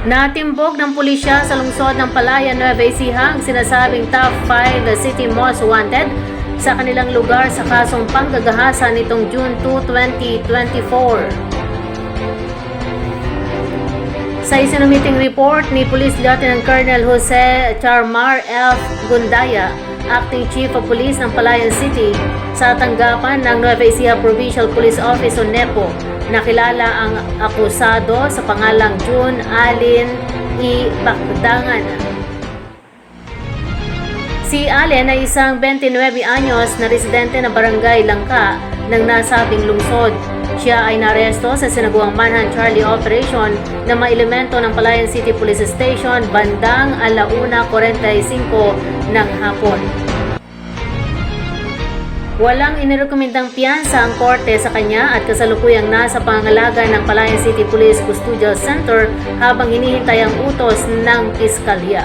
Natimbog ng pulisya sa lungsod ng Palayan, Nueva Ecija ang sinasabing top 5 city most wanted sa kanilang lugar sa kasong panggagahasa nitong June 2, 2024. Sa isinumiting report ni Police Lieutenant Colonel Jose Charmar F. Gundaya, Acting Chief of Police ng Palayan City, sa tanggapan ng Nueva Ecija Provincial Police Office o NEPO, nakilala ang akusado sa pangalang June Allen E. Bakdangan. Si Allen ay isang 29 anyos na residente ng Barangay Langka ng nasabing lungsod. Siya ay naresto sa sinaguang manhunt Charlie Operation ng mga elemento ng Palayan City Police Station bandang 1:45 ng hapon. Walang inirekomendang piyansa ang korte sa kanya at kasalukuyang nasa pangangalaga ng Palayan City Police Custodial Center habang hinihintay ang utos ng piskalya.